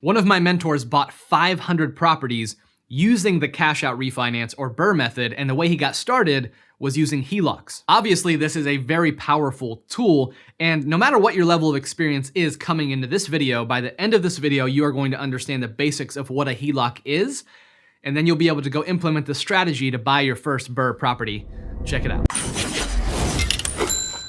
One of my mentors bought 500 properties using the cash out refinance or Brrrr method, and the way he got started was using Helocs. Obviously, this is a very powerful tool, and no matter what your level of experience is coming into this video, by the end of this video, you are going to understand the basics of what a Heloc is, and then you'll be able to go implement the strategy to buy your first Brrrr property. Check it out.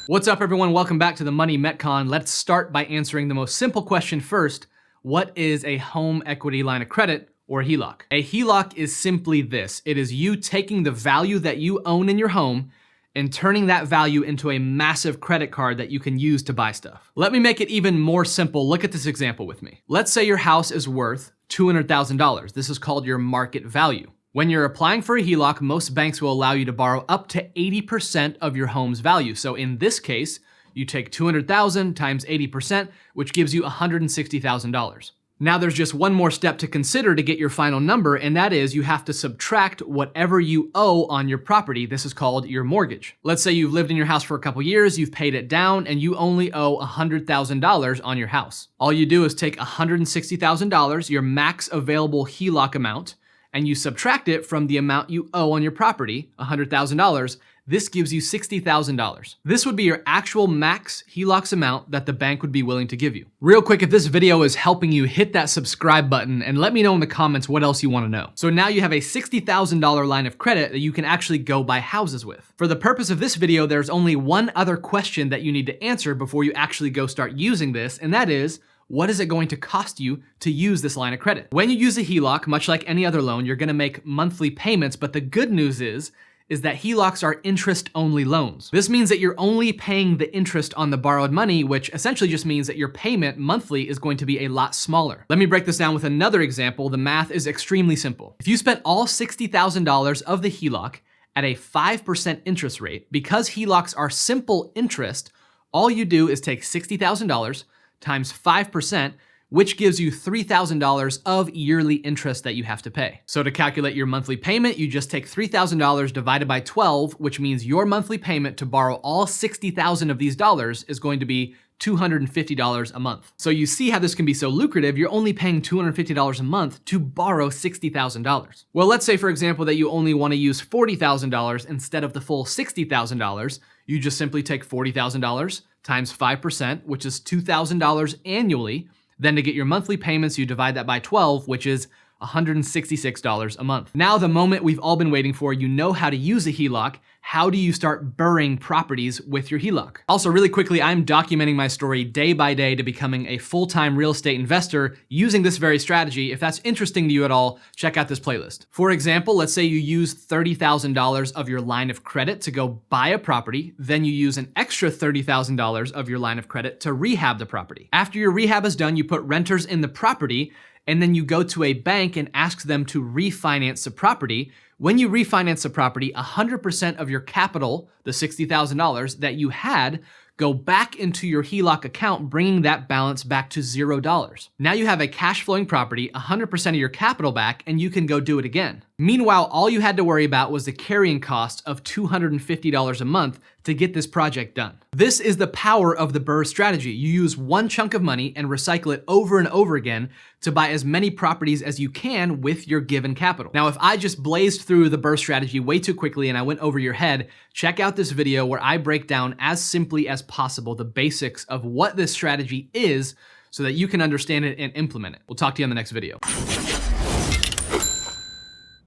What's up, everyone? Welcome back to the Money Metcon. Let's start by answering the most simple question first. What is a home equity line of credit, or HELOC? A HELOC is simply this. It is you taking the value that you own in your home and turning that value into a massive credit card that you can use to buy stuff. Let me make it even more simple. Look at this example with me. Let's say your house is worth $200,000. This is called your market value. When you're applying for a HELOC, most banks will allow you to borrow up to 80% of your home's value. So in this case, you take 200,000 times 80%, which gives you $160,000. Now there's just one more step to consider to get your final number, and that is you have to subtract whatever you owe on your property. This is called your mortgage. Let's say you've lived in your house for a couple years, you've paid it down, and you only owe $100,000 on your house. All you do is take $160,000, your max available HELOC amount, and you subtract it from the amount you owe on your property, $100,000, this gives you $60,000. This would be your actual max HELOCs amount that the bank would be willing to give you. Real quick, if this video is helping you, hit that subscribe button and let me know in the comments what else you want to know. So now you have a $60,000 line of credit that you can actually go buy houses with. For the purpose of this video, there's only one other question that you need to answer before you actually go start using this, and that is, what is it going to cost you to use this line of credit? When you use a HELOC, much like any other loan, you're gonna make monthly payments, but the good news is that HELOCs are interest-only loans. This means that you're only paying the interest on the borrowed money, which essentially just means that your payment monthly is going to be a lot smaller. Let me break this down with another example. The math is extremely simple. If you spent all $60,000 of the HELOC at a 5% interest rate, because HELOCs are simple interest, all you do is take $60,000 times 5%, which gives you $3,000 of yearly interest that you have to pay. So to calculate your monthly payment, you just take $3,000 divided by 12, which means your monthly payment to borrow all 60,000 of these dollars is going to be $250 a month. So you see how this can be so lucrative. You're only paying $250 a month to borrow $60,000. Well, let's say, for example, that you only want to use $40,000 instead of the full $60,000. You just simply take $40,000 times 5%, which is $2,000 annually. Then to get your monthly payments, you divide that by 12, which is $166 a month. Now, the moment we've all been waiting for, you know how to use a HELOC. How do you start burring properties with your HELOC? Also, really quickly, I'm documenting my story day by day to becoming a full-time real estate investor using this very strategy. If that's interesting to you at all, check out this playlist. For example, let's say you use $30,000 of your line of credit to go buy a property, then you use an extra $30,000 of your line of credit to rehab the property. After your rehab is done, you put renters in the property, and then you go to a bank and ask them to refinance the property. When you refinance the property, 100% of your capital, the $60,000 that you had, go back into your HELOC account, bringing that balance back to $0. Now you have a cash flowing property, 100% of your capital back, and you can go do it again. Meanwhile, all you had to worry about was the carrying cost of $250 a month to get this project done. This is the power of the Brrrr strategy. You use one chunk of money and recycle it over and over again to buy as many properties as you can with your given capital. Now, if I just blazed through the Brrrr strategy way too quickly and I went over your head, check out this video where I break down as simply as possible the basics of what this strategy is so that you can understand it and implement it. We'll talk to you on the next video.